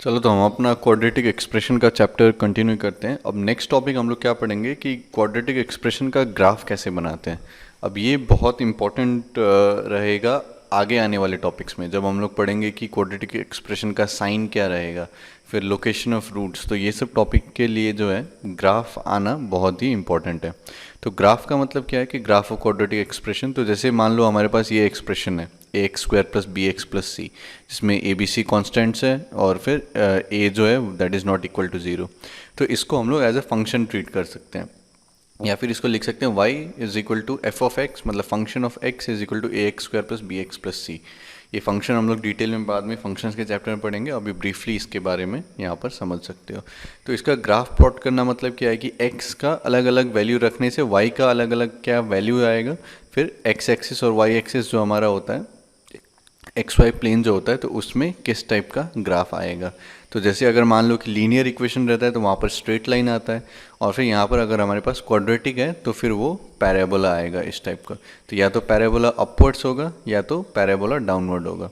चलो तो हम अपना क्वाड्रेटिक एक्सप्रेशन का चैप्टर कंटिन्यू करते हैं। अब नेक्स्ट टॉपिक हम लोग क्या पढ़ेंगे कि क्वाड्रेटिक एक्सप्रेशन का ग्राफ कैसे बनाते हैं। अब ये बहुत इम्पोर्टेंट रहेगा आगे आने वाले टॉपिक्स में, जब हम लोग पढ़ेंगे कि क्वाड्रेटिक एक्सप्रेशन का साइन क्या रहेगा, फिर लोकेशन ऑफ रूट्स। तो ये सब टॉपिक के लिए जो है ग्राफ आना बहुत ही इंपॉर्टेंट है। तो ग्राफ का मतलब क्या है कि ग्राफ ऑफ क्वाड्रेटिक एक्सप्रेशन, तो जैसे मान लो हमारे पास ये एक्सप्रेशन है a x square plus b x plus c, जिसमें ए बी सी कॉन्स्टेंट्स है और फिर ए जो है that is not equal to zero. तो इसको हम लोग एज अ फंक्शन ट्रीट कर सकते हैं, या फिर इसको लिख सकते हैं y is equal to f of x, मतलब function of x is equal to a x square plus b x plus c. ये फंक्शन हम लोग डिटेल में बाद में फंक्शंस के चैप्टर में पढ़ेंगे, अभी ब्रीफली इसके बारे में यहाँ पर समझ सकते हो। तो इसका ग्राफ प्लॉट करना मतलब क्या है कि x का अलग अलग वैल्यू रखने से y का अलग अलग क्या वैल्यू आएगा, फिर x एक्सिस और y एक्सिस जो हमारा होता है एक्स वाई प्लेन जो होता है, तो उसमें किस टाइप का ग्राफ आएगा। तो जैसे अगर मान लो कि लीनियर इक्वेशन रहता है तो वहाँ पर स्ट्रेट लाइन आता है, और फिर यहाँ पर अगर हमारे पास क्वाड्रेटिक है तो फिर वो पैराबोला आएगा इस टाइप का। तो या तो पैराबोला अपवर्ड्स होगा या तो पैराबोला डाउनवर्ड होगा।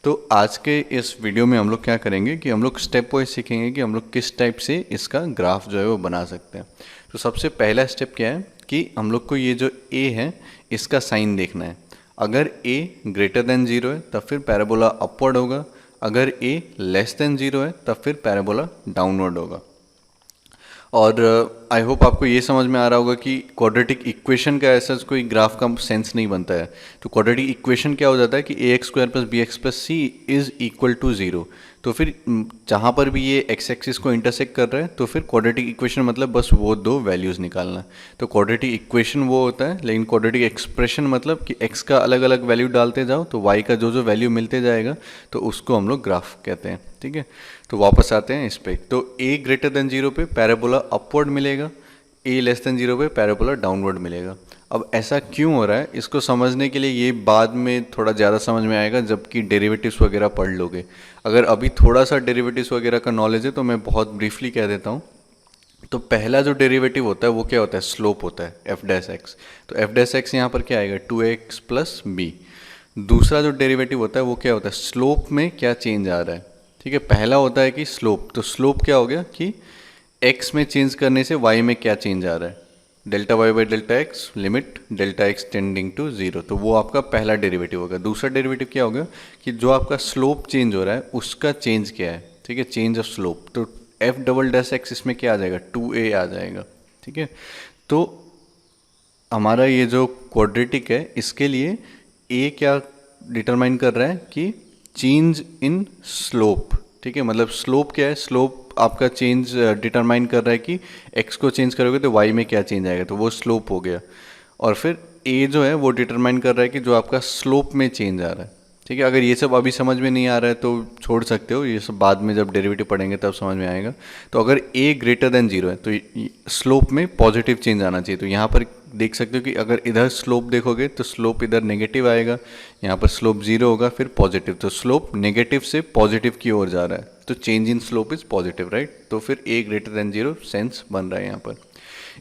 तो आज के इस वीडियो में हम लोग क्या करेंगे कि हम लोग स्टेप वाइज सीखेंगे कि हम लोग किस टाइप से इसका ग्राफ जो है वो बना सकते हैं। तो सबसे पहला स्टेप क्या है कि हम लोग को ये जो ए है इसका साइन देखना है। अगर a ग्रेटर देन ज़ीरो है तब फिर पैराबोला अपवर्ड होगा, अगर a लेस देन ज़ीरो है तब फिर पैराबोला डाउनवर्ड होगा। और आई होप आपको ये समझ में आ रहा होगा कि क्वाड्रेटिक इक्वेशन का ऐसा कोई ग्राफ का सेंस नहीं बनता है। तो क्वाड्रेटिक इक्वेशन क्या हो जाता है कि a x square plus b x plus c is equal to zero. तो फिर जहाँ पर भी ये एक्स एक्सिस को इंटरसेक्ट कर रहा है तो फिर क्वाड्रेटिक इक्वेशन मतलब बस वो दो वैल्यूज़ निकालना। तो क्वाड्रेटिक इक्वेशन वो होता है, लेकिन क्वाड्रेटिक एक्सप्रेशन मतलब कि एक्स का अलग अलग वैल्यू डालते जाओ तो वाई का जो जो वैल्यू मिलते जाएगा तो उसको हम लोग ग्राफ कहते हैं। ठीक है, तो वापस आते हैं इस पे। तो a ग्रेटर देन जीरो पे पैराबोला अपवर्ड मिलेगा, a लेस देन जीरो पे पैराबोला डाउनवर्ड मिलेगा। अब ऐसा क्यों हो रहा है इसको समझने के लिए ये बाद में थोड़ा ज़्यादा समझ में आएगा जबकि डेरिवेटिव्स वगैरह पढ़ लोगे। अगर अभी थोड़ा सा डेरिवेटिव्स वगैरह का नॉलेज है तो मैं बहुत ब्रीफली कह देता हूँ। तो पहला जो डेरिवेटिव होता है वो क्या होता है, स्लोप होता है एफ डैश एक्स। तो एफ डैश एक्स यहाँ पर क्या आएगा, टू एक्स प्लस बी। दूसरा जो डेरिवेटिव होता है वो क्या होता है, स्लोप में क्या चेंज आ रहा है। ठीक है, पहला होता है कि स्लोप, तो स्लोप क्या हो गया कि x में चेंज करने से y में क्या चेंज आ रहा है, delta y by delta x limit delta x tending to zero. तो वो आपका पहला डेरिवेटिव होगा। दूसरा डेरिवेटिव क्या होगा कि जो आपका स्लोप चेंज हो रहा है उसका चेंज क्या है। ठीक है, चेंज ऑफ स्लोप। तो एफ डबल डैश एक्स इसमें क्या आ जाएगा, 2a आ जाएगा। ठीक है, तो हमारा ये जो क्वाड्रेटिक है इसके लिए a क्या डिटरमाइन कर रहा है कि चेंज इन स्लोप। ठीक है, मतलब स्लोप क्या है, स्लोप आपका चेंज डिटरमाइन कर रहा है कि x को चेंज करोगे तो y में क्या चेंज आएगा, तो वो स्लोप हो गया। और फिर a जो है वो डिटरमाइन कर रहा है कि जो आपका स्लोप में चेंज आ रहा है। ठीक है, अगर ये सब अभी समझ में नहीं आ रहा है तो छोड़ सकते हो, ये सब बाद में जब डेरिवेटिव पढ़ेंगे तब समझ में आएगा। तो अगर a ग्रेटर देन जीरो है तो स्लोप में पॉजिटिव चेंज आना चाहिए। तो यहाँ पर देख सकते हो कि अगर इधर स्लोप देखोगे तो स्लोप इधर नेगेटिव आएगा, यहाँ पर स्लोप जीरो होगा फिर पॉजिटिव। तो स्लोप नेगेटिव से पॉजिटिव की ओर जा रहा है, तो change in slope is positive, right. तो फिर a greater than zero sense बन रहा है यहाँ पर।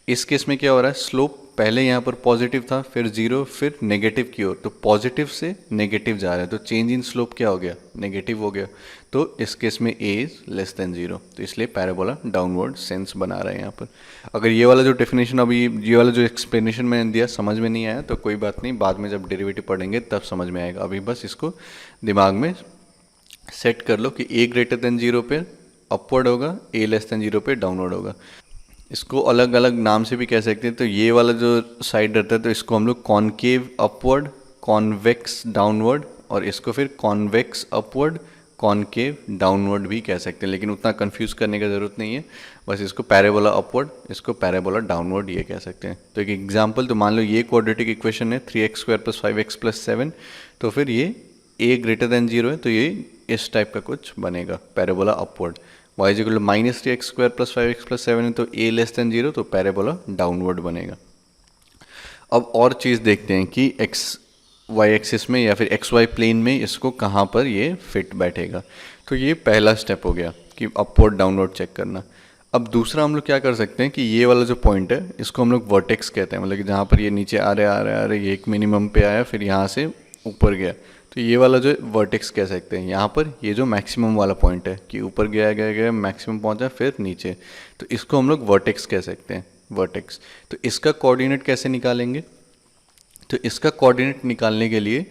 इस केस में क्या हो रहा है, स्लोप पहले यहाँ पर पॉजिटिव था फिर जीरो फिर नेगेटिव की ओर, तो पॉजिटिव से नेगेटिव जा रहा है, तो चेंज इन स्लोप क्या हो गया, नेगेटिव हो गया। तो इस केस में a is less than zero, तो इसलिए पैराबोला डाउनवर्ड सेंस बना रहा है यहाँ पर। अगर ये वाला जो डेफिनेशन अभी ये वाला जो एक्सप्लेनेशन मैंने दिया समझ में नहीं आया तो कोई बात नहीं, बाद में जब डेरिवेटिव पढ़ेंगे तब समझ में आएगा। अभी बस इसको दिमाग में सेट कर लो कि a ग्रेटर देन जीरो पे अपवर्ड होगा, a लेस देन जीरो पे डाउनवर्ड होगा। इसको अलग अलग नाम से भी कह सकते हैं। तो ये वाला जो साइड रहता है तो इसको हम लोग कॉनकेव अपवर्ड, कॉन्वेक्स डाउनवर्ड, और इसको फिर कॉन्वेक्स अपवर्ड, कॉनकेव डाउनवर्ड भी कह सकते हैं, लेकिन उतना कंफ्यूज करने की ज़रूरत नहीं है। बस इसको पैराबोला अपवर्ड, इसको पैराबोला डाउनवर्ड ये कह सकते हैं। तो एक एग्जांपल, तो मान लो ये क्वाड्रेटिक इक्वेशन है 3x square plus 5x plus 7, तो फिर ये a ग्रेटर देन जीरो है तो ये इस टाइप का कुछ बनेगा parabola upward. y is equal to minus 3x square plus 5x plus 7 है तो a लेस देन जीरो, तो पैराबोला डाउनवर्ड बनेगा। अब और चीज़ देखते हैं कि x y एक्सिस में या फिर x y प्लेन में इसको कहाँ पर ये फिट बैठेगा। तो ये पहला स्टेप हो गया कि अपवर्ड डाउनवर्ड चेक करना। अब दूसरा हम लोग क्या कर सकते हैं कि ये वाला जो पॉइंट है इसको हम लोग वर्टेक्स कहते हैं, मतलब कि जहाँ पर ये नीचे आ रहा है ये एक मिनिमम पे आया फिर यहाँ से ऊपर गया, तो ये वाला जो वर्टेक्स कह सकते हैं, यहाँ पर ये जो मैक्सिमम वाला पॉइंट है कि ऊपर गया गया गया मैक्सिमम पहुँचा फिर नीचे, तो इसको हम लोग वर्टेक्स कह सकते हैं, वर्टेक्स। तो इसका कोऑर्डिनेट कैसे निकालेंगे? तो इसका कोऑर्डिनेट निकालने के लिए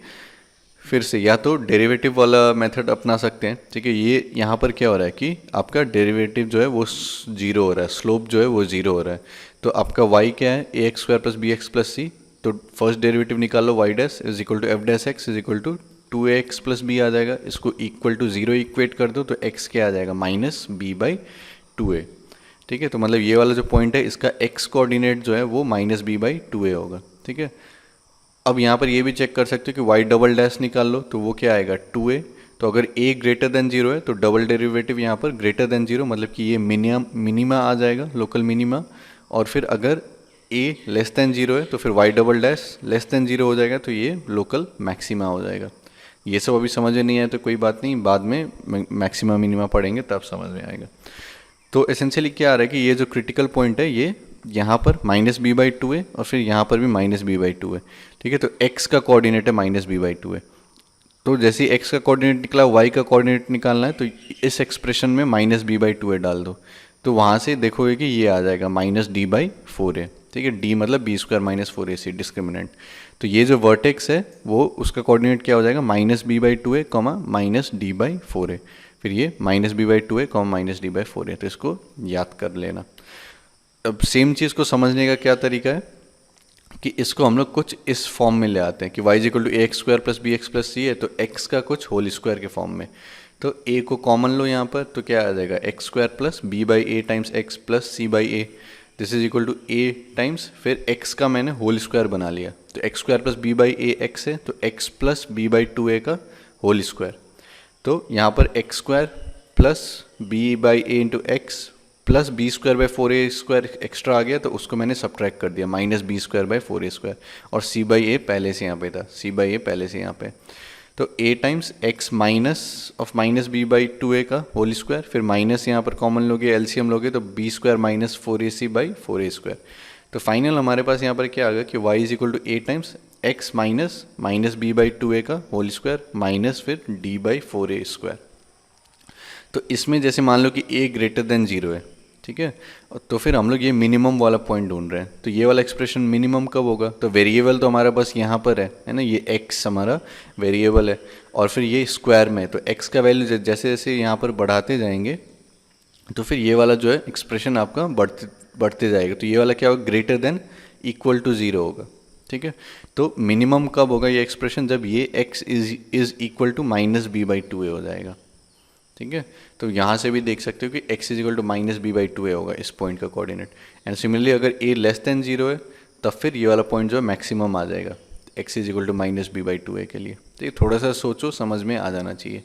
फिर से या तो डेरिवेटिव वाला मेथड अपना सकते हैं, ठीक है। ये यहाँ पर क्या हो रहा है कि आपका डेरिवेटिव जो है वो जीरो हो रहा है, स्लोप जो है वो जीरो हो रहा है। तो आपका y क्या है, a x square plus b x plus c. तो फर्स्ट डेरिवेटिव निकालो, y dash is equal to f dash x is equal to 2ax plus b आ जाएगा। इसको इक्वल टू जीरो इक्वेट कर दो तो x क्या आ जाएगा, माइनस बी बाई 2a, ठीक है। तो मतलब ये वाला जो पॉइंट है इसका x कोऑर्डिनेट जो है वो माइनस बी बाई 2a होगा, ठीक है। अब यहाँ पर ये भी चेक कर सकते हो कि y डबल डैश निकाल लो तो वो क्या आएगा 2a। तो अगर a ग्रेटर देन जीरो है तो डबल डेरिवेटिव यहाँ पर ग्रेटर देन जीरो, मतलब कि ये मिनिमा आ जाएगा, लोकल मिनिमा। और फिर अगर a लेस देन जीरो है तो फिर y double dash less than zero हो जाएगा, तो ये लोकल मैक्सिमा हो जाएगा। ये सब अभी समझ में नहीं आया तो कोई बात नहीं, बाद में मैक्सिमा मिनिमा पढ़ेंगे तब समझ में आएगा। तो एसेंशियली क्या आ रहा है कि ये जो क्रिटिकल पॉइंट है ये यहाँ पर माइनस बी बाई 2a और फिर यहाँ पर भी माइनस बी बाई 2a, ठीक है। तो x का कोऑर्डिनेट है माइनस बी बाई 2a। तो जैसे ही x का कोऑर्डिनेट निकला, y का कोऑर्डिनेट निकालना है तो इस एक्सप्रेशन में माइनस बी बाई 2a डाल दो, तो वहाँ से देखोगे कि ये आ जाएगा माइनस डी बाई 4a, ठीक है। d मतलब B square minus 4ac discriminant. तो ये जो वर्टेक्स है वो उसका कोऑर्डिनेट क्या हो जाएगा, minus b by 2a comma minus d by 4a। फिर ये minus b by 2a comma minus d by 4a, तो इसको याद कर लेना। अब सेम चीज़ को समझने का क्या तरीका है कि इसको हम लोग कुछ इस फॉर्म में ले आते हैं कि y is equal to a x square plus b x plus c है, तो x का कुछ होल स्क्वायर के फॉर्म में। तो a को कॉमन लो यहाँ पर, तो क्या आ जाएगा x square plus b by a times x plus c by a, this is equal to a times फिर x का मैंने होल स्क्वायर बना लिया। तो x square plus b by a x है, तो x plus b by 2a का whole square. तो यहाँ पर x square plus b by a into x plus b square by 4a square extra आ गया, तो उसको मैंने सब्ट्रैक्ट कर दिया, minus b square by 4a square. और c बाई ए पहले से यहाँ पे था, c बाई ए पहले से यहाँ पे। तो a times x minus of minus b by 2a का होल स्क्वायर, फिर माइनस यहाँ पर कॉमन लोगे, एलसीएम लोगे तो b square minus 4ac by 4a square. तो फाइनल हमारे पास यहाँ पर क्या आ गया कि y is equal to a times x minus minus b by 2a का होल स्क्वायर माइनस फिर d बाई 4a स्क्वायर। तो इसमें जैसे मान लो कि a ग्रेटर देन जीरो है, ठीक है, तो फिर हम लोग ये मिनिमम वाला पॉइंट ढूंढ रहे हैं। तो ये वाला एक्सप्रेशन मिनिमम कब होगा, तो वेरिएबल तो हमारा पास यहाँ पर है ना, ये x हमारा वेरिएबल है और फिर ये स्क्वायर में, तो x का वैल्यू जैसे जैसे यहाँ पर बढ़ाते जाएंगे तो फिर ये वाला जो है एक्सप्रेशन आपका बढ़ते जाएगा। तो ये वाला क्या होगा, greater than equal to zero होगा, ठीक है। तो मिनिमम कब होगा ये एक्सप्रेशन, जब ये x is equal to minus b by 2a हो जाएगा, ठीक है। तो यहाँ से भी देख सकते हो कि x is equal to minus b by 2a होगा इस पॉइंट का कोऑर्डिनेट। एंड सिमिलरली अगर a लेस देन जीरो है तब फिर ये वाला पॉइंट जो है मैक्सिमम आ जाएगा x is equal to minus b by 2a के लिए। तो ये थोड़ा सा सोचो, समझ में आ जाना चाहिए।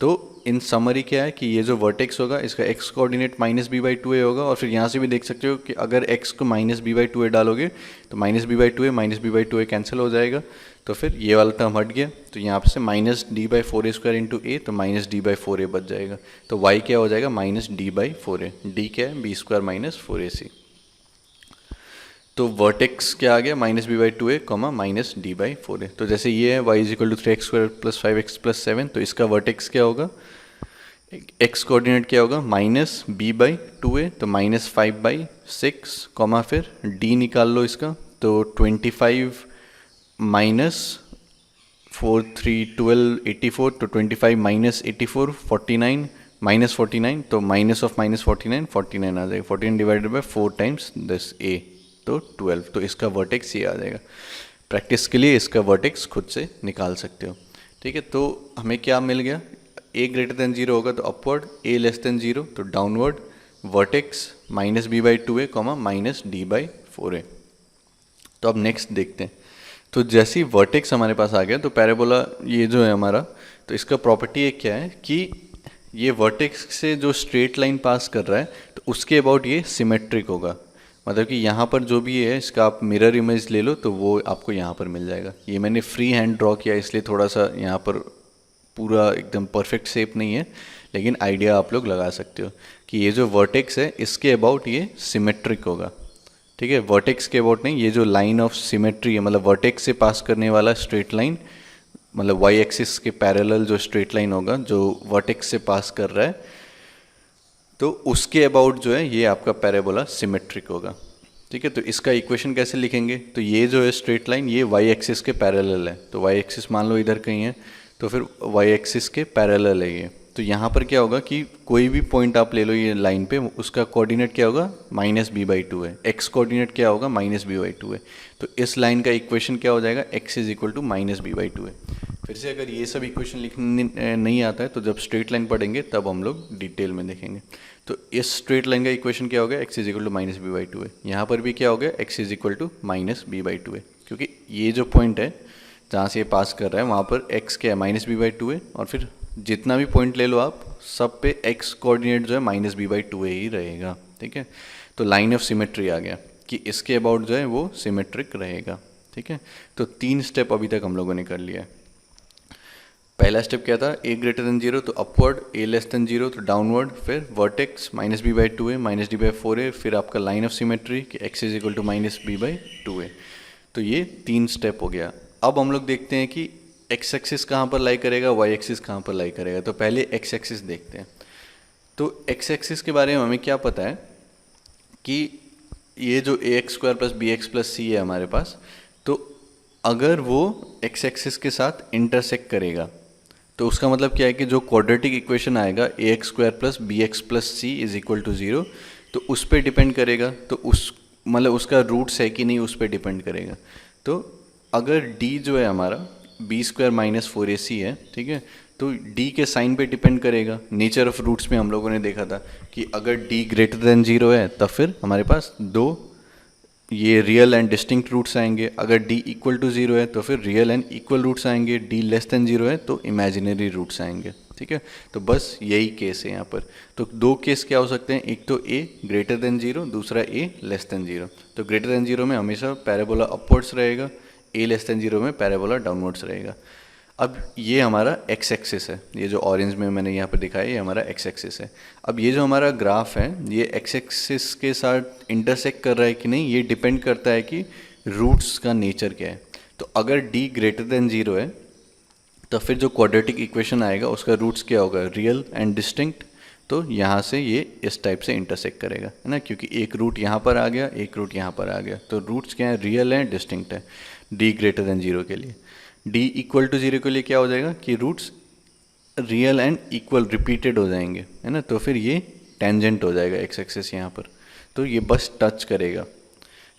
तो इन समरी क्या है कि ये जो वर्टेक्स होगा इसका x coordinate minus b by 2a होगा, और फिर यहाँ से भी देख सकते हो कि अगर x को माइनस बी बाई 2a डालोगे तो minus b by 2a minus b by 2a cancel हो जाएगा, तो फिर ये वाला टर्म हट गया। तो यहाँ से minus d by 4a square into a, तो माइनस डी बाई 4a बच जाएगा। तो y क्या हो जाएगा, minus d by 4a, D क्या है बी स्क्वायर माइनस 4ac। तो वर्टेक्स क्या आ गया, minus b by 2a comma minus d by 4a। तो जैसे ये है y is equal to 3x square plus 5x plus 7, तो इसका वर्टेक्स क्या होगा, x कोऑर्डिनेट क्या होगा, माइनस बी बाई 2a, तो माइनस 5 बाई 6 कॉमा फिर d निकाल लो इसका, तो 25 माइनस 4 3 12 84, तो 25 माइनस 84 49 माइनस 49, तो माइनस ऑफ माइनस 49 49 आ जाएगा, 14 divided by 4 times this a, तो 12। तो इसका वर्टेक्स ये आ जाएगा। प्रैक्टिस के लिए इसका वर्टेक्स खुद से निकाल सकते हो, ठीक है। तो हमें क्या मिल गया, a ग्रेटर देन जीरो होगा तो upward, a less than zero तो downward, vertex minus b by 2a comma minus d by 4a। तो अब नेक्स्ट देखते हैं। तो जैसे ही वर्टेक्स हमारे पास आ गया तो पैराबोला ये जो है हमारा, तो इसका प्रॉपर्टी एक क्या है कि ये वर्टेक्स से जो स्ट्रेट लाइन पास कर रहा है तो उसके अबाउट ये सिमेट्रिक होगा, मतलब कि यहाँ पर जो भी है इसका आप मिरर इमेज ले लो तो वो आपको यहाँ पर मिल जाएगा। ये मैंने फ्री हैंड ड्रॉ किया इसलिए थोड़ा सा यहाँ पर पूरा एकदम परफेक्ट शेप नहीं है, लेकिन आइडिया आप लोग लगा सकते हो कि ये जो वर्टेक्स है इसके अबाउट ये सिमेट्रिक होगा, ठीक है। वर्टेक्स के अबाउट नहीं, ये जो लाइन ऑफ सिमेट्री है मतलब वर्टेक्स से पास करने वाला स्ट्रेट लाइन मतलब वाई एक्सिस के पैरेलल जो स्ट्रेट लाइन होगा जो वर्टेक्स से पास कर रहा है, तो उसके अबाउट जो है ये आपका पैराबोला सिमेट्रिक होगा। ठीक है, तो इसका इक्वेशन कैसे लिखेंगे, तो ये जो है स्ट्रेट लाइन ये वाई एक्सिस के पैरेलल है, तो वाई एक्सिस मान लो इधर कहीं है, तो फिर वाई एक्सिस के पैरेलल है ये। तो यहाँ पर क्या होगा कि कोई भी पॉइंट आप ले लो ये लाइन पे, उसका कोऑर्डिनेट क्या होगा -b/2 है, x कोऑर्डिनेट क्या होगा -b/2 है। तो इस लाइन का इक्वेशन क्या हो जाएगा, x is equal to -b/2 है। फिर से अगर ये सब इक्वेशन लिखने नहीं आता है तो जब स्ट्रेट लाइन पढ़ेंगे तब हम लोग डिटेल में देखेंगे। तो इस स्ट्रेट लाइन का इक्वेशन क्या हो गया, x is equal to -b/2 है। यहाँ पर भी क्या हो गया, x is equal to -b/2 है, क्योंकि ये जो पॉइंट है जहाँ से ये पास कर रहा है वहाँ पर x क्या है -b/2 है, और फिर जितना भी पॉइंट ले लो आप सब पे x कोऑर्डिनेट जो है -b/2 ही रहेगा। ठीक है, तो लाइन ऑफ सिमेट्री आ गया कि इसके अबाउट जो है वो सिमेट्रिक रहेगा। ठीक है, तो 3 स्टेप अभी तक हम लोगों ने कर लिया है। पहला स्टेप क्या था, a ग्रेटर देन 0 तो अपवर्ड, a लेस देन 0 तो डाउनवर्ड, फिर वर्टेक्स -b/2 है -d/4 है, फिर आपका लाइन ऑफ सिमेट्री कि x is equal to -b/2 है। तो ये 3 स्टेप हो गया। अब हम लोग देखते हैं कि x एक्सिस कहाँ पर लाई करेगा, y एक्सिस कहाँ पर लाई करेगा। तो पहले x एक्सिस देखते हैं। तो x एक्सिस के बारे में हमें क्या पता है कि ये जो ax² + bx + c है हमारे पास, तो अगर वो x एक्सिस के साथ इंटरसेक्ट करेगा तो उसका मतलब क्या है कि जो क्वाड्रेटिक इक्वेशन आएगा ax² + bx + c is equal to 0, तो उस पर डिपेंड करेगा। तो उस मतलब उसका रूट्स है कि नहीं उस पर डिपेंड करेगा। तो अगर d जो है हमारा b² - 4ac है, ठीक है, तो d के साइन पे डिपेंड करेगा। नेचर ऑफ रूट्स में हम लोगों ने देखा था कि अगर d ग्रेटर देन 0 है तब फिर हमारे पास 2 ये रियल एंड डिस्टिंक्ट रूट्स आएंगे, अगर d इक्वल टू 0 है तो फिर रियल एंड इक्वल रूट्स आएंगे, d लेस देन 0 है तो इमेजिनरी रूट्स आएंगे। ठीक है, तो बस यही केस है यहाँ पर। तो 2 केस क्या हो सकते हैं, एक तो a ग्रेटर देन 0, दूसरा a लेस देन 0। तो ग्रेटर देन 0 में हमेशा पैराबोला अपवर्ड्स रहेगा, a लेस देन 0 में पैराबोला डाउनवर्ड्स रहेगा। अब ये हमारा x एक्सिस है, ये जो ऑरेंज में मैंने यहाँ पे दिखाया ये हमारा x एक्सिस है। अब ये जो हमारा ग्राफ है ये x एक्सिस के साथ इंटरसेक्ट कर रहा है कि नहीं, ये डिपेंड करता है कि रूट्स का नेचर क्या है। तो अगर d ग्रेटर देन 0 है तो फिर जो क्वाड्रेटिक इक्वेशन आएगा उसका रूट्स क्या होगा, रियल एंड डिस्टिंक्ट। तो यहाँ से ये इस टाइप से इंटरसेक्ट करेगा, है ना, क्योंकि एक रूट यहाँ पर आ गया, एक रूट यहाँ पर आ गया। तो रूट्स क्या है, रियल है, डिस्टिंक्ट है d ग्रेटर देन 0 के लिए। d इक्वल टू 0 के लिए क्या हो जाएगा कि roots real and equal repeated हो जाएंगे, है ना, तो फिर ये टेंजेंट हो जाएगा x एक्सिस यहाँ पर, तो ये बस टच करेगा।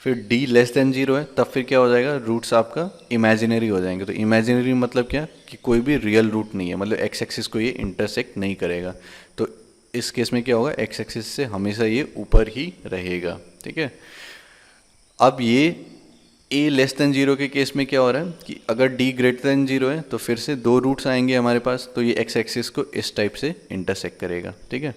फिर d लेस देन 0 है तब फिर क्या हो जाएगा, रूट्स आपका इमेजिनरी हो जाएंगे। तो इमेजिनरी मतलब क्या कि कोई भी रियल रूट नहीं है, मतलब x एक्सिस को ये इंटरसेक्ट नहीं करेगा। तो इस केस में क्या होगा, x एक्सिस से हमेशा ये ऊपर ही रहेगा। ठीक है, अब ये a लेस देन 0 के केस में क्या हो रहा है कि अगर d ग्रेटर देन 0 है तो फिर से 2 रूट्स आएंगे हमारे पास, तो ये x एक्सिस को इस टाइप से इंटरसेक्ट करेगा। ठीक है,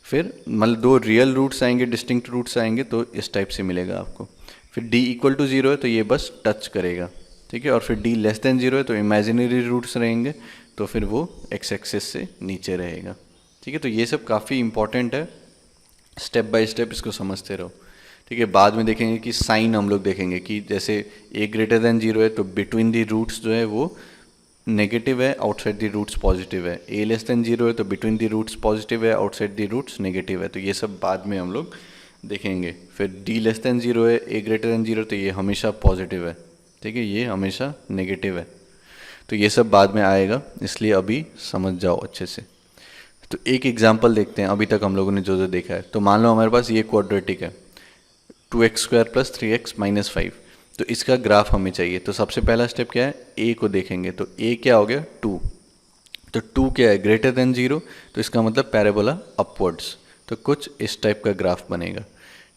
फिर मतलब 2 रियल रूट्स आएंगे, डिस्टिंक्ट रूट्स आएंगे, तो इस टाइप से मिलेगा आपको। फिर d इक्वल टू 0 है तो ये बस टच करेगा। ठीक है, और फिर d लेस देन 0 है तो इमेजिनरी रूट्स रहेंगे, तो फिर वो x एक्सिस से नीचे रहेगा। ठीक है, तो ये सब काफ़ी इंपॉर्टेंट है, स्टेप बाय स्टेप इसको समझते रहो। ठीक है, बाद में देखेंगे कि साइन हम लोग देखेंगे कि जैसे a ग्रेटर देन 0 है तो बिटवीन दी रूट्स जो है वो नेगेटिव है, आउटसाइड दी रूट्स पॉजिटिव है। a लेस देन 0 है तो बिटवीन दी रूट्स पॉजिटिव है, आउटसाइड दी रूट्स नेगेटिव है। तो ये सब बाद में हम लोग देखेंगे। फिर d लेस देन 0 है, a ग्रेटर देन 0 तो ये हमेशा पॉजिटिव है। ठीक है, ये हमेशा नेगेटिव है। तो ये सब बाद में आएगा, इसलिए अभी समझ जाओ अच्छे से। तो एक एग्जाम्पल देखते हैं अभी तक हम लोगों ने जो जो देखा है। तो मान लो हमारे पास ये क्वाड्रेटिक है 2x² + 3x - 5, तो इसका ग्राफ हमें चाहिए। तो सबसे पहला स्टेप क्या है, a को देखेंगे। तो a क्या हो गया 2, तो 2 क्या है ग्रेटर देन 0, तो इसका मतलब पैराबोला अपवर्ड्स, तो कुछ इस टाइप का ग्राफ बनेगा।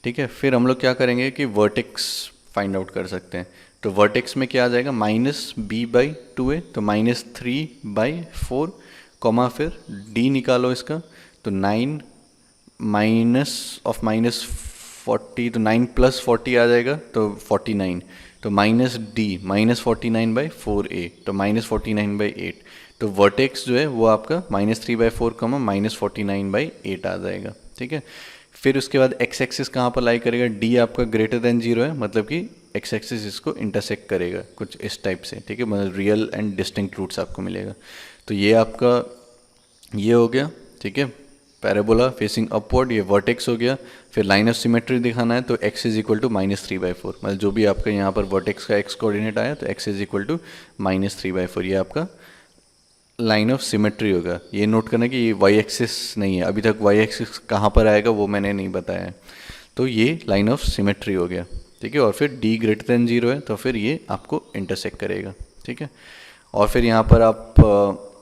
ठीक है, फिर हम लोग क्या करेंगे कि वर्टेक्स फाइंड आउट कर सकते हैं। तो वर्टेक्स में क्या आ जाएगा, -b/2 है तो -3/4, कॉमा फिर d निकालो इसका, तो 9 -40, तो 9 + 40 आ जाएगा तो 49, तो -d -49/4a, तो -49/8। तो वर्टेक्स जो है वो आपका -3/4, -49/8 आ जाएगा। ठीक है। फिर उसके बाद एक्स एक्सिस कहाँ पर लाई करेगा, डी आपका ग्रेटर देन 0 है, मतलब कि एक्स एक्सिस इसको इंटरसेक्ट करेगा कुछ इस टाइप से, ठीक है, मतलब रियल एंड डिस्टिंक्ट रूट्स आपको मिलेगा। तो ये आपका ये हो गया, ठीक है, पैराबोला फेसिंग अपवर्ड, ये वर्टेक्स हो गया। फिर लाइन ऑफ सिमेट्री दिखाना है तो x इज इक्वल टू -3/4, मतलब जो भी आपका यहाँ पर वर्टेक्स का x कोऑर्डिनेट आया तो x इज इक्वल टू -3/4, ये आपका लाइन ऑफ सिमेट्री होगा। ये नोट करना कि ये y एक्सिस नहीं है, अभी तक y एक्सिस कहाँ पर आएगा वो मैंने नहीं बताया है। तो ये लाइन ऑफ सिमेट्री हो गया, ठीक है। और फिर d ग्रेटर देन 0 है तो फिर ये आपको इंटरसेक्ट करेगा, ठीक है। और फिर यहाँ पर आप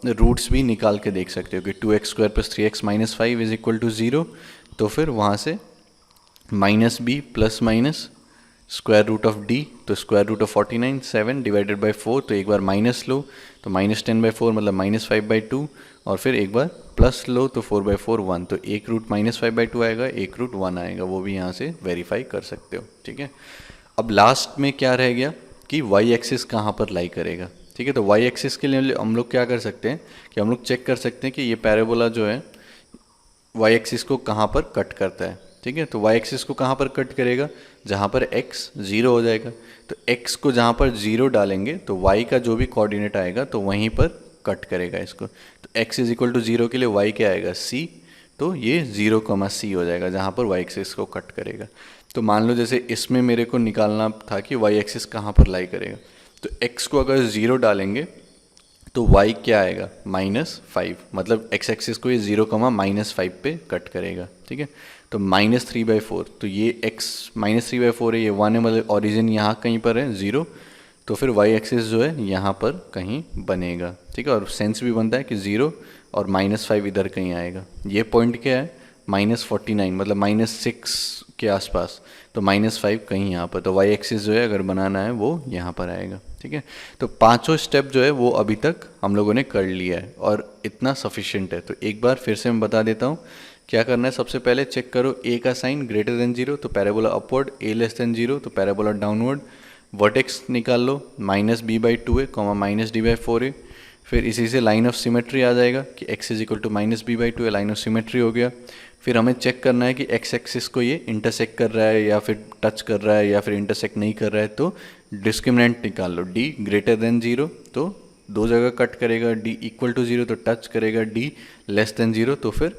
रूट्स भी निकाल के देख सकते हो कि 2x² + 3x - 5 is equal to 0, तो फिर वहाँ से -b plus minus square root of d, तो square root of 49 7 divided by 4, तो एक बार माइनस लो तो -10/4 मतलब -5/2, और फिर एक बार प्लस लो तो 4/4 1, तो एक रूट -5/2 आएगा, एक रूट 1 आएगा, वो भी यहाँ से वेरीफाई कर सकते हो, ठीक है। अब लास्ट में क्या रह गया कि y एक्सिस कहाँ पर लाई करेगा, ठीक है। तो y एक्सिस के लिए हम लोग क्या कर सकते हैं कि हम लोग चेक कर सकते हैं कि ये पैराबोला जो है y एक्सिस को कहाँ पर कट करता है, ठीक है। तो y एक्सिस को कहाँ पर कट करेगा, जहाँ पर x 0 हो जाएगा, तो x को जहाँ पर 0 डालेंगे तो y का जो भी कोऑर्डिनेट आएगा तो वहीं पर कट करेगा इसको। तो x इज इक्वल टू 0 के लिए y क्या आएगा, c, तो ये 0, c हो जाएगा जहाँ पर y एक्सिस को कट करेगा। तो मान लो जैसे इसमें मेरे को निकालना था कि y एक्सिस कहाँ पर लाई करेगा, तो x को अगर 0 डालेंगे तो y क्या आएगा, -5, मतलब x एक्सिस को ये 0, -5 पे कट करेगा, ठीक है। तो -3/4, तो ये x -3/4 है, ये 1 है, मतलब ऑरिजिन यहाँ कहीं पर है 0, तो फिर y एक्सिस जो है यहाँ पर कहीं बनेगा, ठीक है। और सेंस भी बनता है कि 0 और -5 इधर कहीं आएगा। ये पॉइंट क्या है, -49, मतलब -6 के आसपास, तो -5 कहीं यहाँ पर, तो y एक्सिस जो है अगर बनाना है वो यहाँ पर आएगा, ठीक है। तो पांचों स्टेप जो है वो अभी तक हम लोगों ने कर लिया है और इतना सफिशिएंट है। तो एक बार फिर से मैं बता देता हूँ क्या करना है। सबसे पहले चेक करो a का साइन ग्रेटर देन 0 तो parabola upward, a less than 0 तो पैराबोला डाउनवर्ड, वर्टेक्स निकाल लो -b/2 है, -d/4 है। फिर इसी से लाइन ऑफ सिमेट्री आ जाएगा कि x is equal to -b/2 है, लाइन ऑफ सिमेट्री हो गया। फिर हमें चेक करना है कि x एक्सिस को ये इंटरसेक्ट कर रहा है या फिर टच कर रहा है या फिर इंटरसेक्ट नहीं कर रहा है, तो डिस्क्रिमिनेंट निकाल लो, d ग्रेटर देन 0 तो दो जगह कट करेगा, d इक्वल टू 0 तो टच करेगा, d लेस देन 0 तो फिर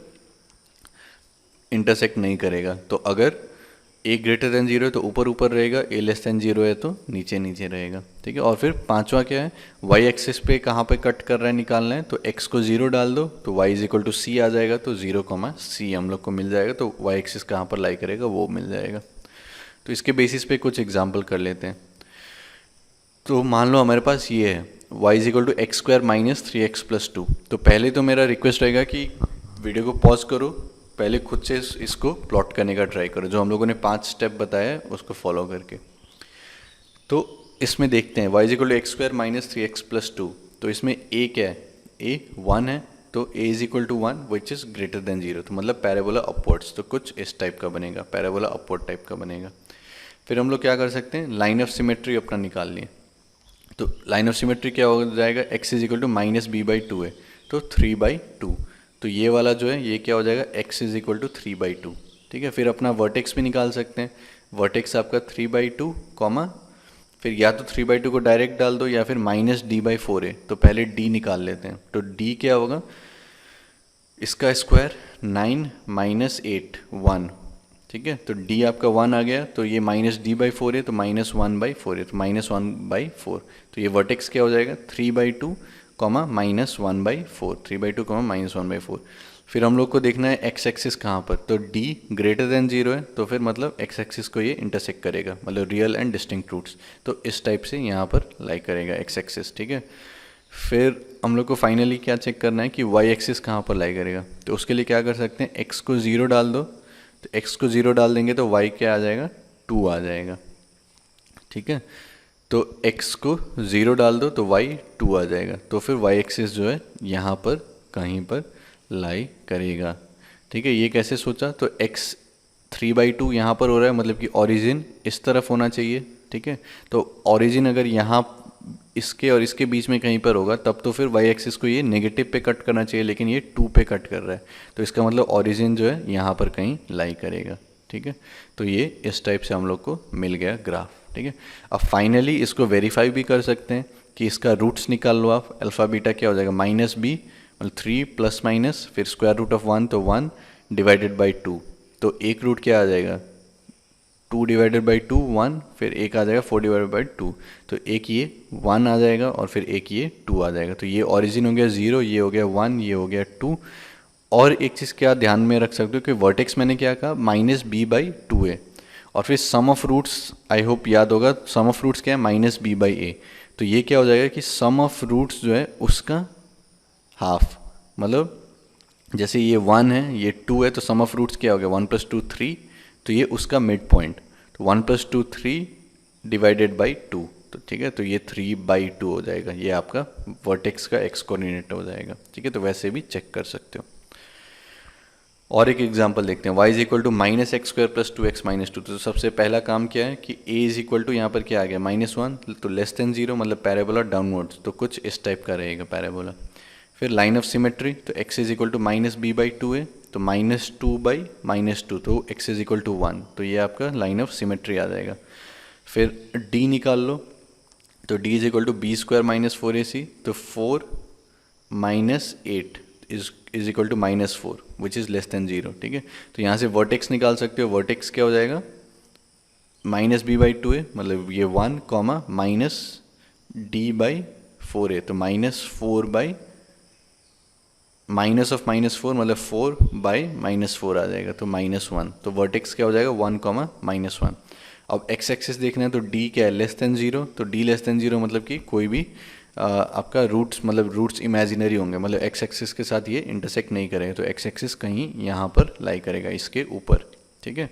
इंटरसेक्ट नहीं करेगा। तो अगर a ग्रेटर देन 0 है तो ऊपर ऊपर रहेगा, a लेस देन 0 है तो नीचे नीचे रहेगा, ठीक है। और फिर पांचवा क्या है, y एक्सिस पे कहाँ पे कट कर रहा है निकालना है, तो x को 0 डाल दो तो y is equal to c आ जाएगा, तो 0, c हम लोग को मिल जाएगा, तो y एक्सिस कहाँ पर लाई करेगा वो मिल जाएगा। तो इसके बेसिस पे कुछ एग्जाम्पल कर लेते हैं। तो मान लो हमारे पास ये है y is equal to x² - 3x + 2। तो पहले तो मेरा रिक्वेस्ट रहेगा कि वीडियो को पॉज करो, पहले खुद से इसको प्लॉट करने का ट्राई करो, जो हम लोगों ने 5 स्टेप बताया है उसको फॉलो करके। तो इसमें देखते हैं y is equal to x² - 3x + 2, तो इसमें a क्या है, a 1 है, तो a is equal to 1 which is greater than 0, तो मतलब पैराबोला अपवर्ड्स, तो कुछ इस टाइप का बनेगा, पैराबोला अपवर्ड टाइप का बनेगा। फिर हम लोग क्या कर सकते हैं, लाइन ऑफ सिमेट्री अपना निकाल लिए। तो लाइन ऑफ सिमेट्री क्या हो जाएगा, x is equal to -b/2 है तो 3/2, तो ये वाला जो है ये क्या हो जाएगा, x इज इक्वल टू 3/2, ठीक है। फिर अपना वर्टेक्स भी निकाल सकते हैं, वर्टेक्स आपका 3/2, फिर या तो 3/2 को डायरेक्ट डाल दो या फिर -d/4 है, तो पहले d निकाल लेते हैं। तो d क्या होगा, इसका स्क्वायर 9 - 8 1, ठीक है। तो d आपका 1 आ गया, तो ये -d/4 है तो -1/4 है, तो -1/4, तो ये वर्टेक्स क्या हो जाएगा 3/2, -1/4, 3/2, -1/4। फिर हम लोग को देखना है x एक्सिस कहाँ पर, तो d ग्रेटर देन 0 है, तो फिर मतलब x एक्सिस को ये इंटरसेक्ट करेगा, मतलब रियल एंड डिस्टिंक्ट रूट्स, तो इस टाइप से यहाँ पर लाई करेगा x एक्सिस, ठीक है। फिर हम लोग को फाइनली क्या चेक करना है कि y एक्सिस कहाँ पर लाई करेगा, तो उसके लिए क्या कर सकते हैं, x को 0 डाल दो, तो x को 0 डाल देंगे तो y क्या आ जाएगा, 2 आ जाएगा, ठीक है। तो x को 0 डाल दो तो y 2 आ जाएगा, तो फिर y एक्सिस जो है यहाँ पर कहीं पर लाई करेगा, ठीक है। ये कैसे सोचा, तो x 3/2 यहाँ पर हो रहा है, मतलब कि ओरिजिन इस तरफ होना चाहिए, ठीक है। तो ओरिजिन अगर यहाँ इसके और इसके बीच में कहीं पर होगा तब तो फिर वाई एक्सिस को ये नेगेटिव पे कट करना चाहिए, लेकिन ये 2 पे कट कर रहा है, तो इसका मतलब ओरिजिन जो है यहाँ पर कहीं लाई करेगा। ठीक है, तो ये इस टाइप से हम लोग को मिल गया ग्राफ। ठीक है, अब फाइनली इसको वेरीफाई भी कर सकते हैं कि इसका रूट्स निकाल लो आप। अल्फ़ा बीटा क्या हो जाएगा, माइनस बी मतलब 3 प्लस माइनस फिर स्क्वायर रूट ऑफ 1 तो 1 डिवाइडेड बाई 2, तो एक रूट क्या आ जाएगा 2 डिवाइडेड बाई 2 1, फिर एक आ जाएगा 4 डिवाइडेड बाई 2, तो एक ये 1 आ जाएगा और फिर एक ये 2 आ जाएगा। तो ये ओरिजिन हो गया 0, ये हो गया 1, ये हो गया 2। और एक चीज़ क्या ध्यान में रख सकते हो कि वर्टेक्स मैंने क्या कहा माइनस बी बाई 2 है, और फिर सम ऑफ रूट्स आई होप याद होगा, सम ऑफ रूट्स क्या है माइनस बी बाई ए, तो ये क्या हो जाएगा कि सम ऑफ रूट्स जो है उसका हाफ, मतलब जैसे ये 1 है ये 2 है तो सम ऑफ रूट्स क्या हो गया 1 प्लस 2 3, तो ये उसका मिड पॉइंट, तो 1 प्लस 2 3 डिवाइडेड बाई 2, तो ठीक है, तो ये 3/2 हो जाएगा, ये आपका वर्टेक्स का एक्स कोऑर्डिनेट हो जाएगा। ठीक है, तो वैसे भी चेक कर सकते हो। और एक एग्जांपल देखते हैं, y is equal to minus x square plus 2x minus 2, तो सबसे पहला काम क्या है कि a इज इक्वल टू यहाँ पर क्या आ गया -1, तो लेस देन 0 मतलब पैराबोला डाउनवर्ड्स, तो कुछ इस टाइप का रहेगा पैराबोला। फिर लाइन ऑफ सिमेट्री, तो x is equal to minus b by 2 है, तो -2 बाई -2, तो x इज इक्वल टू 1, तो ये आपका लाइन ऑफ सिमेट्री आ जाएगा। फिर d निकाल लो, तो d is equal to b square minus 4ac, तो 4 minus 8 is equal to -4 which is less than 0। ठीक है, तो यहाँ से वर्टेक्स निकाल सकते हो, वर्टेक्स क्या हो जाएगा माइनस बी बाई 2 है, मतलब ये 1 कॉमा माइनस डी बाई 4 है, तो -4 बाई माइनस ऑफ -4 मतलब 4 बाई -4 आ जाएगा, तो -1, तो वर्टेक्स क्या हो जाएगा 1 कॉमा -1। अब एक्स एक्सिस देखना है, तो d क्या है लेस देन 0, तो d लेस देन 0 मतलब कि कोई भी आपका रूट्स मतलब रूट्स इमेजिनरी होंगे, मतलब एक्स एक्सिस के साथ ये इंटरसेक्ट नहीं करेगा, तो एक्स एक्सिस कहीं यहाँ पर लाई करेगा इसके ऊपर। ठीक है,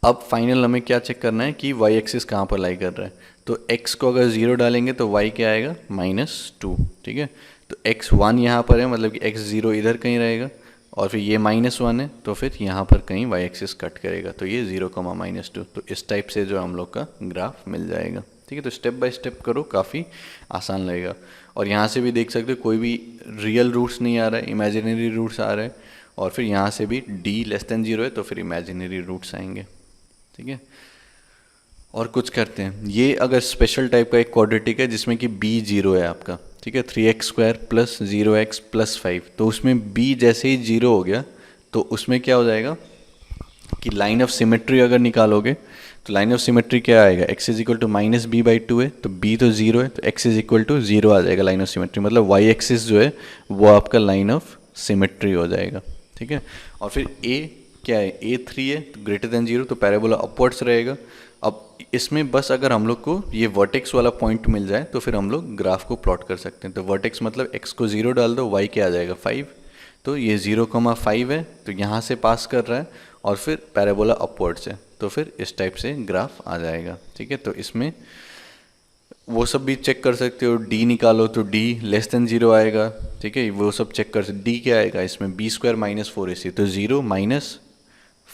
अब फाइनल हमें क्या चेक करना है कि वाई एक्सिस कहाँ पर लाई कर रहा है, तो x को अगर 0 डालेंगे तो y क्या आएगा -2। ठीक है, तो x 1 यहाँ पर है, मतलब कि x 0 इधर कहीं रहेगा, और फिर ये -1 है, तो फिर यहाँ पर कहीं y एक्सिस कट करेगा, तो ये 0, -2, तो इस टाइप से जो हम लोग का ग्राफ मिल जाएगा। ठीक है, तो स्टेप बाय स्टेप करो, काफ़ी आसान लगेगा। और यहाँ से भी देख सकते हो कोई भी रियल रूट्स नहीं आ रहा है, इमेजिनरी रूट्स आ रहे हैं, और फिर यहाँ से भी d लेस देन 0 है, तो फिर इमेजिनरी रूट्स आएंगे। ठीक है, और कुछ करते हैं, ये अगर स्पेशल टाइप का एक क्वाड्रेटिक है जिसमें कि b 0 है आपका, ठीक है, 3x square plus 0x plus 5, तो उसमें b जैसे ही 0 हो गया तो उसमें क्या हो जाएगा कि लाइन ऑफ सिमेट्री अगर निकालोगे तो लाइन ऑफ सिमेट्री क्या आएगा, x is equal to minus b by 2 है, तो b तो 0 है, तो x इज इक्वल टू 0 आ जाएगा लाइन ऑफ सिमेट्री, मतलब y एक्सिस जो है वो आपका लाइन ऑफ सिमेट्री हो जाएगा। ठीक है, और फिर a क्या है, a 3 है, तो ग्रेटर देन 0, तो पैराबोला अपवर्ड्स रहेगा। अब इसमें बस अगर हम लोग को ये वर्टेक्स वाला पॉइंट मिल जाए तो फिर हम लोग ग्राफ को प्लॉट कर सकते हैं। तो वर्टेक्स मतलब x को 0 डाल दो, y क्या आ जाएगा 5, तो ये 0,5 है, तो यहाँ से पास कर रहा है, और फिर पैराबोला अपवर्ड्स है, तो फिर इस टाइप से ग्राफ आ जाएगा। ठीक है, तो इसमें वो सब भी चेक कर सकते हो, d निकालो तो d लेस देन 0 आएगा। ठीक है, वो सब चेक कर सकते, d क्या आएगा इसमें बी स्क्वायर माइनस 4ac, तो 0 माइनस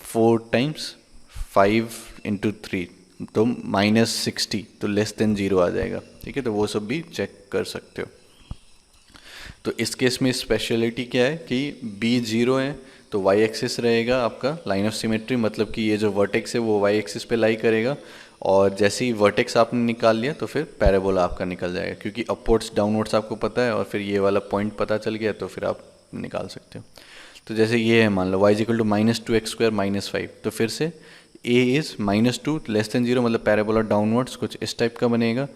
4 टाइम्स 5 इंटू 3, तो -60, तो लेस देन 0 आ जाएगा। ठीक है, तो वो सब भी चेक कर सकते हो। तो इस केस में स्पेशलिटी क्या है कि b 0 है तो y एक्सिस रहेगा आपका लाइन ऑफ सिमेट्री, मतलब कि ये जो वर्टेक्स है वो y एक्सिस पे लाई करेगा, और जैसे ही वर्टेक्स आपने निकाल लिया तो फिर पैराबोला आपका निकल जाएगा, क्योंकि अपवर्ड्स डाउनवर्ड्स आपको पता है और फिर ये वाला पॉइंट पता चल गया तो फिर आप निकाल सकते हो। तो जैसे ये है, मान लो y equal to -2x square -5, तो फिर से a इज़ -2 लेस देन 0, मतलब पैराबोला डाउनवर्ड्स कुछ इस टाइप का बनेगा।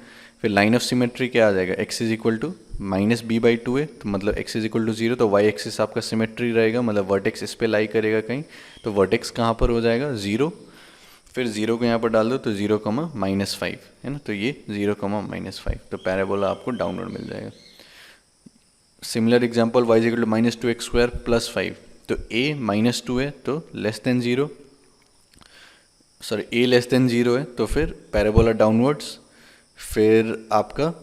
फिर लाइन ऑफ सिमेट्री क्या आ जाएगा, x is equal to minus b by 2 है, तो मतलब x इज इक्वल टू 0, तो y एक्सिस आपका सिमेट्री रहेगा, मतलब वर्टेक्स इस पे लाई करेगा कहीं, तो वर्टेक्स कहाँ पर हो जाएगा 0, फिर 0 को यहाँ पर डाल दो तो 0, -5 है ना, तो ये 0, -5, तो पैराबोला आपको डाउनवर्ड मिल जाएगा। Similar example y is equal to -2x square plus 5, तो a -2 है तो less than 0, sorry a less than 0 है, तो फिर पैराबोला डाउनवर्ड्स, फिर आपका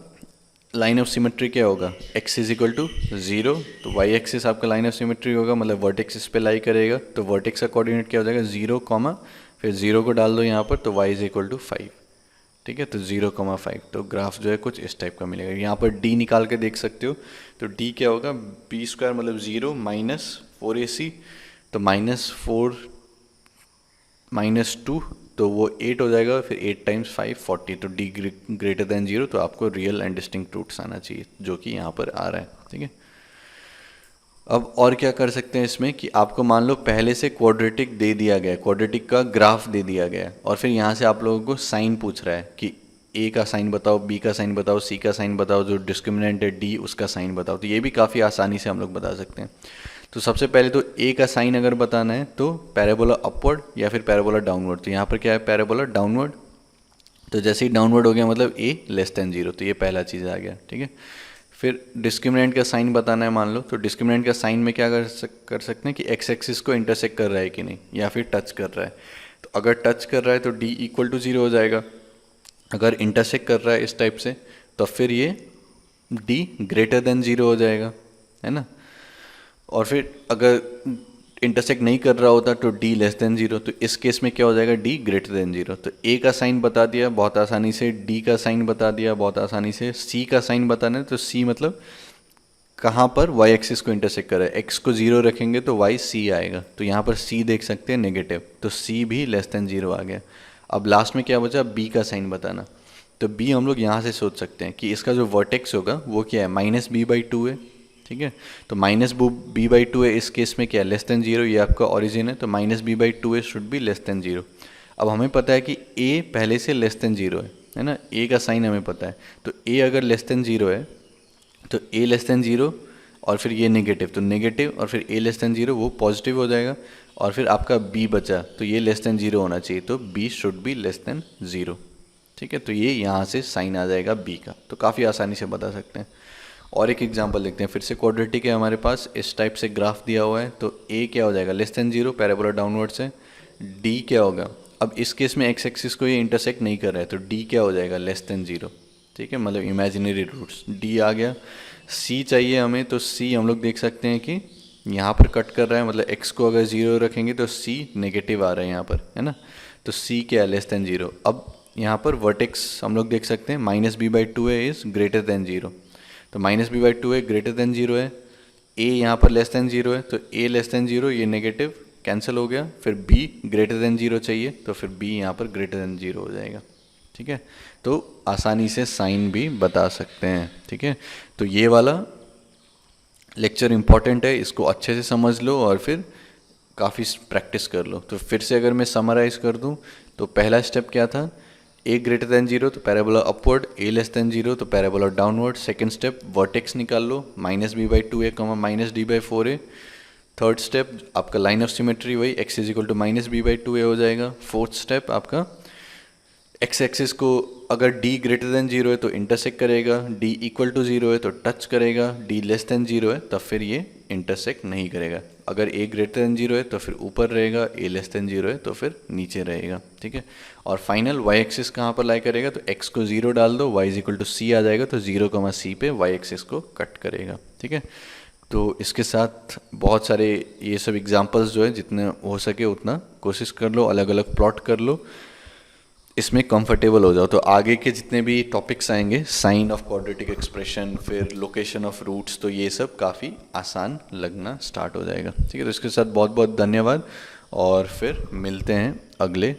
लाइन ऑफ सिमेट्री क्या होगा, x इज इक्वल टू 0, तो y एक्सिस आपका लाइन ऑफ सिमेट्री होगा, मतलब वर्टेक्स इस पे लाई करेगा, तो वर्टेक्स का कोऑर्डिनेट क्या हो जाएगा 0, फिर 0 को डाल दो यहाँ पर, तो y इज इक्वल टू 5। ठीक है, तो 0,5, तो ग्राफ जो है कुछ इस टाइप का मिलेगा। यहाँ पर डी निकाल के देख सकते हो, तो डी क्या होगा, बी स्क्वायर मतलब 0 माइनस 4ac, तो -4 -2, तो वो 8 हो जाएगा, फिर 8 टाइम्स 5 40, तो डी ग्रेटर देन 0, तो आपको रियल एंड डिस्टिंक्ट रूट्स आना चाहिए, जो कि यहाँ पर आ रहा है। ठीक है, अब और क्या कर सकते हैं इसमें कि आपको मान लो पहले से क्वाड्रेटिक दे दिया गया है, क्वाड्रेटिक का ग्राफ दे दिया गया है, और फिर यहाँ से आप लोगों को साइन पूछ रहा है कि ए का साइन बताओ, बी का साइन बताओ, सी का साइन बताओ, जो डिस्क्रिमिनेंट है डी उसका साइन बताओ। तो ये भी काफ़ी आसानी से हम लोग बता सकते हैं। तो सबसे पहले तो ए का साइन अगर बताना है तो पैराबोला अपवर्ड या फिर पैराबोला डाउनवर्ड। तो यहाँ पर क्या है, पैराबोला डाउनवर्ड, तो जैसे ही डाउनवर्ड हो गया मतलब ए लेस देन 0, तो ये पहला चीज़ आ गया। ठीक है, फिर डिस्क्रिमिनेंट का साइन बताना है मान लो, तो डिस्क्रिमिनेंट का साइन में क्या कर सकते हैं कि एक्स एक्सिस को इंटरसेक्ट कर रहा है कि नहीं, या फिर टच कर रहा है। तो अगर टच कर रहा है तो डी इक्वल टू 0 हो जाएगा, अगर इंटरसेक्ट कर रहा है इस टाइप से तो फिर ये डी ग्रेटर देन 0 हो जाएगा, है ना। और फिर अगर इंटरसेक्ट नहीं कर रहा होता तो डी लेस देन 0, तो इस केस में क्या हो जाएगा, डी ग्रेटर देन 0। तो ए का साइन बता दिया बहुत आसानी से, डी का साइन बता दिया बहुत आसानी से, सी का साइन बताना है तो सी मतलब कहाँ पर वाई एक्सिस को इंटरसेक्ट कर रहा है, एक्स को 0 रखेंगे तो वाई सी आएगा, तो यहाँ पर सी देख सकते हैं नेगेटिव, तो सी भी लेस देन 0 आ गया। अब लास्ट में क्या बचा, बी का साइन बताना, तो बी हम लोग यहाँ से सोच सकते हैं कि इसका जो वर्टेक्स होगा वो क्या है, -b/2 है। ठीक है, तो -b/2 है, इस केस में क्या है, लेस देन 0, ये आपका ओरिजिन है, तो -b/2 है शुड बी लेस देन 0। अब हमें पता है कि a पहले से लेस देन 0 है ना, a का साइन हमें पता है, तो a अगर लेस देन 0 है तो a लेस देन 0, और फिर ये नेगेटिव, तो नेगेटिव और फिर a लेस देन 0 वो पॉजिटिव हो जाएगा, और फिर आपका b बचा, तो ये लेस देन 0 होना चाहिए, तो b should be less than 0। ठीक है, तो ये यहाँ से साइन आ जाएगा b का, तो काफ़ी आसानी से बता सकते हैं। और एक एग्जांपल देखते हैं, फिर से क्वाड्रेटिक है हमारे पास, इस टाइप से ग्राफ दिया हुआ है, तो a क्या हो जाएगा, लेस देन 0, पैराबोला डाउनवर्ड से, d क्या होगा, अब इस केस में x एक्सिस को ये इंटरसेक्ट नहीं कर रहा है, तो d क्या हो जाएगा, लेस देन 0। ठीक है, मतलब इमेजिनरी रूट्स, d आ गया। c चाहिए हमें, तो c हम लोग देख सकते हैं कि यहाँ पर कट कर रहा है, मतलब x को अगर 0 रखेंगे तो c नेगेटिव आ रहा है यहाँ पर, है ना, तो c क्या है, लेस देन 0। अब यहाँ पर वर्टेक्स हम लोग देख सकते हैं, -b/2 है इज़ ग्रेटर देन 0, तो -b/2 है ग्रेटर देन 0 है, a यहाँ पर लेस देन 0 है, तो a लेस देन 0, ये नेगेटिव कैंसिल हो गया, फिर b ग्रेटर देन 0 चाहिए, तो फिर b यहाँ पर ग्रेटर देन 0 हो जाएगा। ठीक है, तो आसानी से साइन भी बता सकते हैं। ठीक है, तो ये वाला लेक्चर इंपॉर्टेंट है, इसको अच्छे से समझ लो और फिर काफ़ी प्रैक्टिस कर लो। तो फिर से अगर मैं समराइज कर दूं तो पहला स्टेप क्या था, a ग्रेटर देन 0 तो parabola upward, a less than 0 तो parabola downward. Second step vertex निकाल लो, -b/2a, -d/4a। थर्ड स्टेप आपका लाइन ऑफ सिमेट्री वही x is equal to -b/2a हो जाएगा। फोर्थ स्टेप आपका एक्स एक्सिस को अगर d ग्रेटर देन 0 है तो इंटरसेक्ट करेगा, d इक्वल टू 0 है तो टच करेगा, d लेस देन 0 है तब फिर ये इंटरसेक्ट नहीं करेगा। अगर a ग्रेटर देन 0 है तो फिर ऊपर रहेगा, a लेस देन 0 है तो फिर नीचे रहेगा। ठीक है, और फाइनल y एक्सिस कहाँ पर लाई करेगा, तो x को 0 डाल दो, y is equal to c आ जाएगा, तो 0, c पे y एक्सिस को कट करेगा। ठीक है, तो इसके साथ बहुत सारे ये सब एग्जाम्पल्स जो है जितने हो सके उतना कोशिश कर लो, अलग अलग प्लॉट कर लो, इसमें कंफर्टेबल हो जाओ। तो आगे के जितने भी टॉपिक्स आएंगे, साइन ऑफ क्वाड्रेटिक एक्सप्रेशन, फिर लोकेशन ऑफ रूट्स, तो ये सब काफ़ी आसान लगना स्टार्ट हो जाएगा। ठीक है, तो इसके साथ बहुत बहुत धन्यवाद और फिर मिलते हैं अगले